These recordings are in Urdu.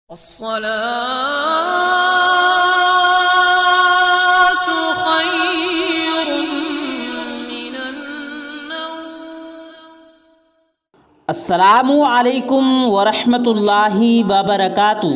الصلاة خير من النوم۔ السلام علیکم ورحمۃ اللہ وبرکاتہ۔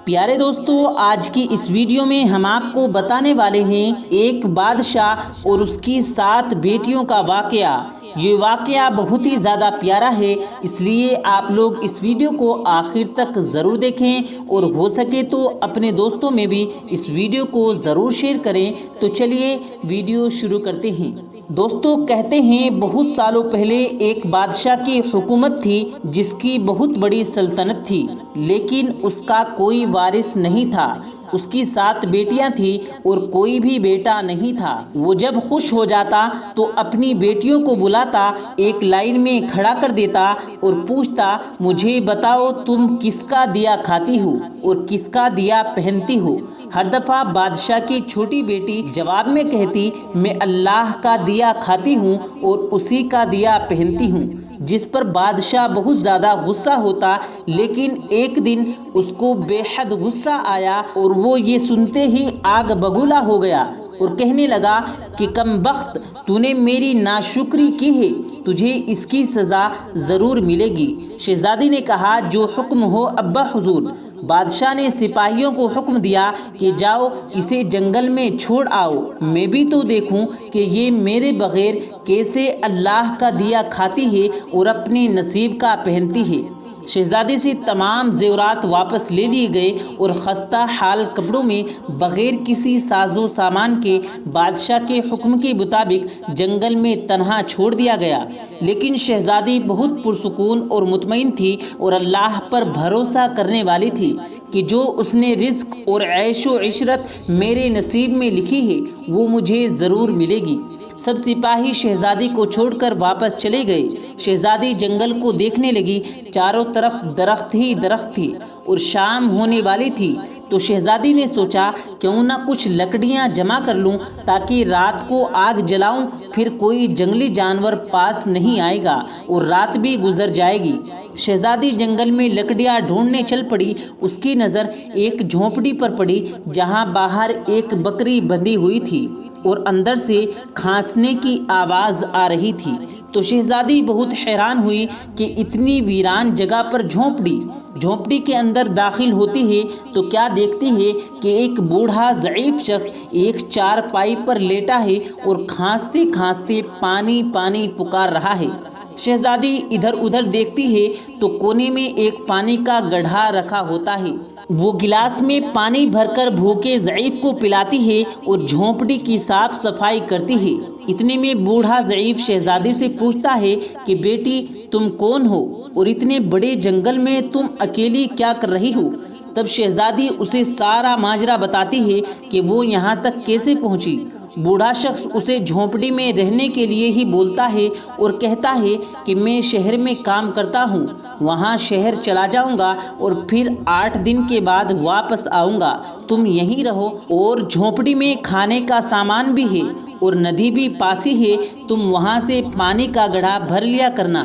پیارے دوستو، آج کی اس ویڈیو میں ہم آپ کو بتانے والے ہیں ایک بادشاہ اور اس کی 7 بیٹیوں کا واقعہ۔ یہ واقعہ بہت ہی زیادہ پیارا ہے، اس لیے آپ لوگ اس ویڈیو کو آخر تک ضرور دیکھیں اور ہو سکے تو اپنے دوستوں میں بھی اس ویڈیو کو ضرور شیئر کریں۔ تو چلیے ویڈیو شروع کرتے ہیں۔ دوستو، کہتے ہیں بہت سالوں پہلے ایک بادشاہ کی حکومت تھی جس کی بہت بڑی سلطنت تھی، لیکن اس کا کوئی وارث نہیں تھا۔ اس کی 7 بیٹیاں تھیں اور کوئی بھی بیٹا نہیں تھا۔ وہ جب خوش ہو جاتا تو اپنی بیٹیوں کو بلاتا، ایک لائن میں کھڑا کر دیتا اور پوچھتا، مجھے بتاؤ تم کس کا دیا کھاتی ہو اور کس کا دیا پہنتی ہو؟ ہر دفعہ بادشاہ کی چھوٹی بیٹی جواب میں کہتی، میں اللہ کا دیا کھاتی ہوں اور اسی کا دیا پہنتی ہوں، جس پر بادشاہ بہت زیادہ غصہ ہوتا۔ لیکن ایک دن اس کو بے حد غصہ آیا اور وہ یہ سنتے ہی آگ بگولا ہو گیا اور کہنے لگا کہ کم بخت، تو نے میری ناشکری کی ہے، تجھے اس کی سزا ضرور ملے گی۔ شہزادی نے کہا، جو حکم ہو ابا حضور۔ بادشاہ نے سپاہیوں کو حکم دیا کہ جاؤ اسے جنگل میں چھوڑ آؤ، میں بھی تو دیکھوں کہ یہ میرے بغیر کیسے اللہ کا دیا کھاتی ہے اور اپنے نصیب کا پہنتی ہے۔ شہزادی سے تمام زیورات واپس لے لیے گئے اور خستہ حال کپڑوں میں بغیر کسی ساز و سامان کے بادشاہ کے حکم کے مطابق جنگل میں تنہا چھوڑ دیا گیا۔ لیکن شہزادی بہت پرسکون اور مطمئن تھی اور اللہ پر بھروسہ کرنے والی تھی کہ جو اس نے رزق اور عیش و عشرت میرے نصیب میں لکھی ہے وہ مجھے ضرور ملے گی۔ سب سپاہی شہزادی کو چھوڑ کر واپس چلے گئے۔ شہزادی جنگل کو دیکھنے لگی، چاروں طرف درخت ہی درخت تھی اور شام ہونے والی تھی۔ تو شہزادی نے سوچا، کیوں نہ کچھ لکڑیاں جمع کر لوں تاکہ رات کو آگ جلاؤں، پھر کوئی جنگلی جانور پاس نہیں آئے گا اور رات بھی گزر جائے گی۔ شہزادی جنگل میں لکڑیاں ڈھونڈنے چل پڑی۔ اس کی نظر ایک جھونپڑی پر پڑی جہاں باہر ایک بکری بندھی ہوئی تھی اور اندر سے کھانسنے کی آواز آ رہی تھی۔ تو شہزادی بہت حیران ہوئی کہ اتنی ویران جگہ پر جھونپڑی کے اندر داخل ہوتی ہے تو کیا دیکھتی ہے کہ ایک بوڑھا ضعیف شخص ایک چارپائی پر لیٹا ہے اور کھانستے کھانستے پانی پانی پکار رہا ہے۔ شہزادی ادھر ادھر دیکھتی ہے تو کونے میں ایک پانی کا گڑھا رکھا ہوتا ہے۔ وہ گلاس میں پانی بھر کر بھوکے ضعیف کو پلاتی ہے اور جھونپڑی کی صاف صفائی کرتی ہے۔ اتنے میں بوڑھا ضعیف شہزادی سے پوچھتا ہے کہ بیٹی، تم کون ہو اور اتنے بڑے جنگل میں تم اکیلی کیا کر رہی ہو؟ تب شہزادی اسے سارا ماجرا بتاتی ہے کہ وہ یہاں تک کیسے پہنچی۔ بوڑھا شخص اسے جھونپڑی میں رہنے کے لیے ہی بولتا ہے اور کہتا ہے کہ میں شہر میں کام کرتا ہوں، وہاں شہر چلا جاؤں گا اور پھر 8 دن کے بعد واپس آؤں گا، تم یہیں رہو، اور جھونپڑی میں کھانے کا سامان بھی ہے اور ندی بھی پاس ہی ہے، تم وہاں سے پانی کا گڑھا بھر لیا کرنا۔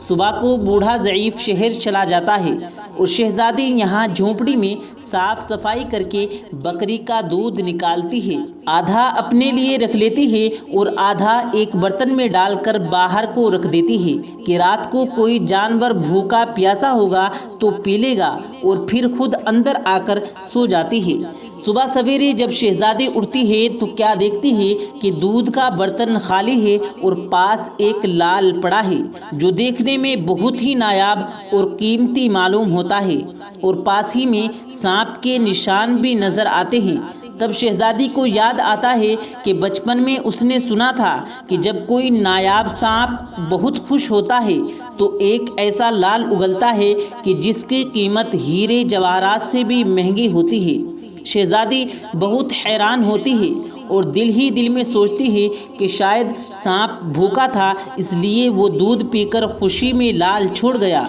صبح کو بوڑھا ضعیف شہر چلا جاتا ہے اور شہزادی یہاں جھونپڑی میں صاف صفائی کر کے بکری کا دودھ نکالتی ہے، آدھا اپنے لیے رکھ لیتی ہے اور آدھا ایک برتن میں ڈال کر باہر کو رکھ دیتی ہے کہ رات کو کوئی جانور بھوکا پیاسا ہوگا تو پی لے گا، اور پھر خود اندر آ کر سو جاتی ہے۔ صبح سویرے جب شہزادی اٹھتی ہے تو کیا دیکھتی ہے کہ دودھ کا برتن خالی ہے اور پاس ایک لال پڑا ہے جو دیکھنے میں بہت ہی نایاب اور قیمتی معلوم ہوتا ہے، اور پاس ہی میں سانپ کے نشان بھی نظر آتے ہیں۔ تب شہزادی کو یاد آتا ہے کہ بچپن میں اس نے سنا تھا کہ جب کوئی نایاب سانپ بہت خوش ہوتا ہے تو ایک ایسا لال اگلتا ہے کہ جس کی قیمت ہیرے جواہرات سے بھی مہنگی ہوتی ہے۔ شہزادی بہت حیران ہوتی ہے اور دل ہی دل میں سوچتی ہے کہ شاید سانپ بھوکا تھا، اس لیے وہ دودھ پی کر خوشی میں لال چھوڑ گیا۔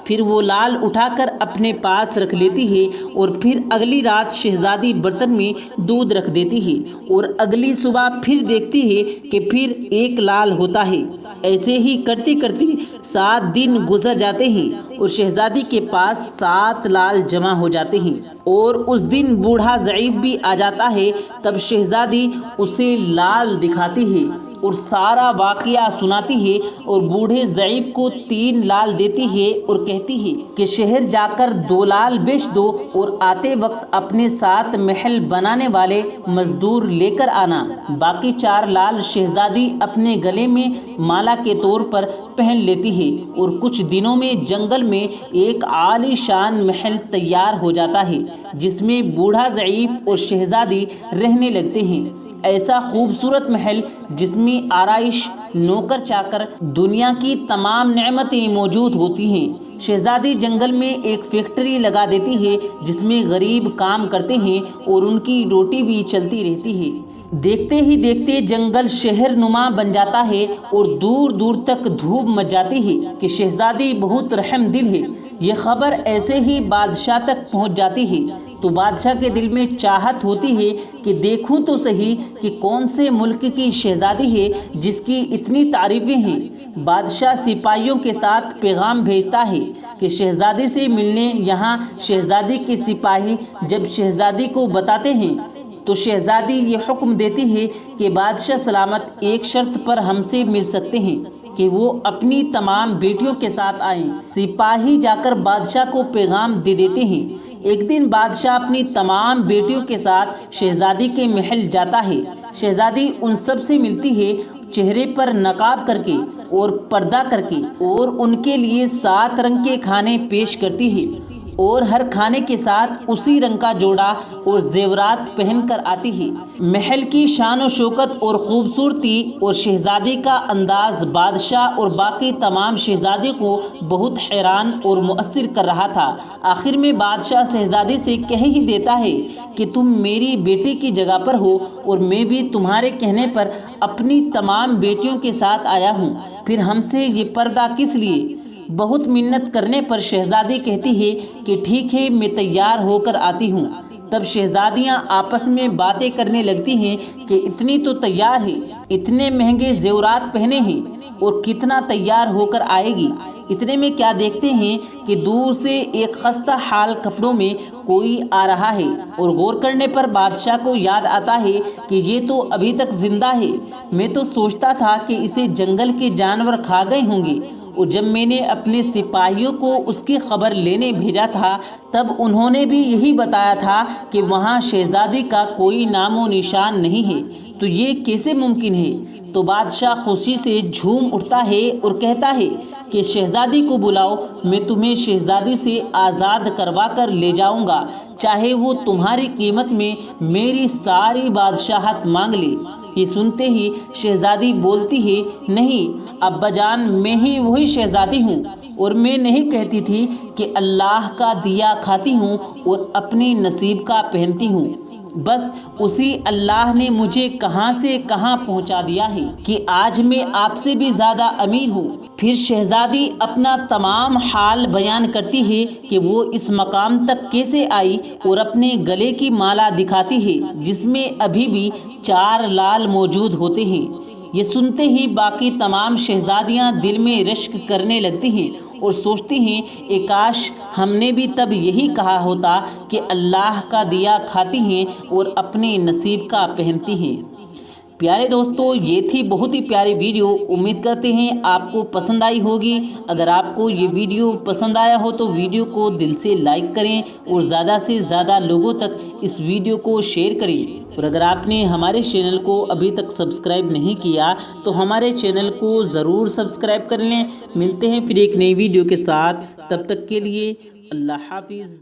پھر وہ لال اٹھا کر اپنے پاس رکھ لیتی ہے اور پھر اگلی رات شہزادی برتن میں دودھ رکھ دیتی ہے اور اگلی صبح پھر دیکھتی ہے کہ پھر ایک لال ہوتا ہے۔ ایسے ہی کرتی کرتی 7 دن گزر جاتے ہیں اور شہزادی کے پاس 7 لال جمع ہو جاتے ہیں اور اس دن بوڑھا ضعیف بھی آ جاتا ہے۔ تب شہزادی اسے لال دکھاتی ہے اور سارا واقعہ سناتی ہے اور بوڑھے ضعیف کو 3 لال دیتی ہے اور کہتی ہے کہ شہر جا کر 2 لال بیچ دو اور آتے وقت اپنے ساتھ محل بنانے والے مزدور لے کر آنا۔ باقی 4 لال شہزادی اپنے گلے میں مالا کے طور پر پہن لیتی ہے اور کچھ دنوں میں جنگل میں ایک عالی شان محل تیار ہو جاتا ہے جس میں بوڑھا ضعیف اور شہزادی رہنے لگتے ہیں۔ ایسا خوبصورت محل جس میں آرائش، نوکر چاکر، دنیا کی تمام نعمتیں موجود ہوتی ہیں۔ شہزادی جنگل میں ایک فیکٹری لگا دیتی ہے جس میں غریب کام کرتے ہیں اور ان کی روٹی بھی چلتی رہتی ہے۔ دیکھتے ہی دیکھتے جنگل شہر نما بن جاتا ہے اور دور دور تک دھوپ مچ جاتی ہے کہ شہزادی بہت رحم دل ہے۔ یہ خبر ایسے ہی بادشاہ تک پہنچ جاتی ہے تو بادشاہ کے دل میں چاہت ہوتی ہے کہ دیکھوں تو صحیح کہ کون سے ملک کی شہزادی ہے جس کی اتنی تعریفیں ہیں۔ بادشاہ سپاہیوں کے ساتھ پیغام بھیجتا ہے کہ شہزادی سے ملنے یہاں شہزادی کے سپاہی جب شہزادی کو بتاتے ہیں تو شہزادی یہ حکم دیتی ہے کہ بادشاہ سلامت ایک شرط پر ہم سے مل سکتے ہیں کہ وہ اپنی تمام بیٹیوں کے ساتھ آئیں۔ سپاہی جا کر بادشاہ کو پیغام دے دیتے ہیں۔ ایک دن بادشاہ اپنی تمام بیٹیوں کے ساتھ شہزادی کے محل جاتا ہے۔ شہزادی ان سب سے ملتی ہے، چہرے پر نقاب کر کے اور پردہ کر کے، اور ان کے لیے 7 رنگ کے کھانے پیش کرتی ہے اور ہر کھانے کے ساتھ اسی رنگ کا جوڑا اور زیورات پہن کر آتی ہے۔ محل کی شان و شوکت اور خوبصورتی اور شہزادی کا انداز بادشاہ اور باقی تمام شہزادیوں کو بہت حیران اور مؤثر کر رہا تھا۔ آخر میں بادشاہ شہزادی سے کہہ ہی دیتا ہے کہ تم میری بیٹی کی جگہ پر ہو اور میں بھی تمہارے کہنے پر اپنی تمام بیٹیوں کے ساتھ آیا ہوں، پھر ہم سے یہ پردہ کس لیے؟ بہت منت کرنے پر شہزادی کہتی ہے کہ ٹھیک ہے، میں تیار ہو کر آتی ہوں۔ تب شہزادیاں آپس میں باتیں کرنے لگتی ہیں کہ اتنی تو تیار ہے، اتنے مہنگے زیورات پہنے ہیں اور کتنا تیار ہو کر آئے گی۔ اتنے میں کیا دیکھتے ہیں کہ دور سے ایک خستہ حال کپڑوں میں کوئی آ رہا ہے اور غور کرنے پر بادشاہ کو یاد آتا ہے کہ یہ تو ابھی تک زندہ ہے۔ میں تو سوچتا تھا کہ اسے جنگل کے جانور کھا گئے ہوں گے، اور جب میں نے اپنے سپاہیوں کو اس کی خبر لینے بھیجا تھا تب انہوں نے بھی یہی بتایا تھا کہ وہاں شہزادی کا کوئی نام و نشان نہیں ہے، تو یہ کیسے ممکن ہے؟ تو بادشاہ خوشی سے جھوم اٹھتا ہے اور کہتا ہے کہ شہزادی کو بلاؤ، میں تمہیں شہزادی سے آزاد کروا کر لے جاؤں گا، چاہے وہ تمہاری قیمت میں میری ساری بادشاہت مانگ لے۔ یہ سنتے ہی شہزادی بولتی ہے، نہیں ابا جان، میں ہی وہی شہزادی ہوں، اور میں نہیں کہتی تھی کہ اللہ کا دیا کھاتی ہوں اور اپنی نصیب کا پہنتی ہوں، بس اسی اللہ نے مجھے کہاں سے کہاں پہنچا دیا ہے کہ آج میں آپ سے بھی زیادہ امیر ہوں۔ پھر شہزادی اپنا تمام حال بیان کرتی ہے کہ وہ اس مقام تک کیسے آئی اور اپنے گلے کی مالا دکھاتی ہے جس میں ابھی بھی 4 لال موجود ہوتے ہیں۔ یہ سنتے ہی باقی تمام شہزادیاں دل میں رشک کرنے لگتی ہیں اور سوچتی ہیں، اے کاش ہم نے بھی تب یہی کہا ہوتا کہ اللہ کا دیا کھاتی ہیں اور اپنے نصیب کا پہنتی ہیں۔ پیارے دوستو، یہ تھی بہت ہی پیاری ویڈیو، امید کرتے ہیں آپ کو پسند آئی ہوگی۔ اگر آپ کو یہ ویڈیو پسند آیا ہو تو ویڈیو کو دل سے لائک کریں اور زیادہ سے زیادہ لوگوں تک اس ویڈیو کو شیئر کریں، اور اگر آپ نے ہمارے چینل کو ابھی تک سبسکرائب نہیں کیا تو ہمارے چینل کو ضرور سبسکرائب کر لیں۔ ملتے ہیں پھر ایک نئی ویڈیو کے ساتھ، تب تک کے لیے اللہ حافظ۔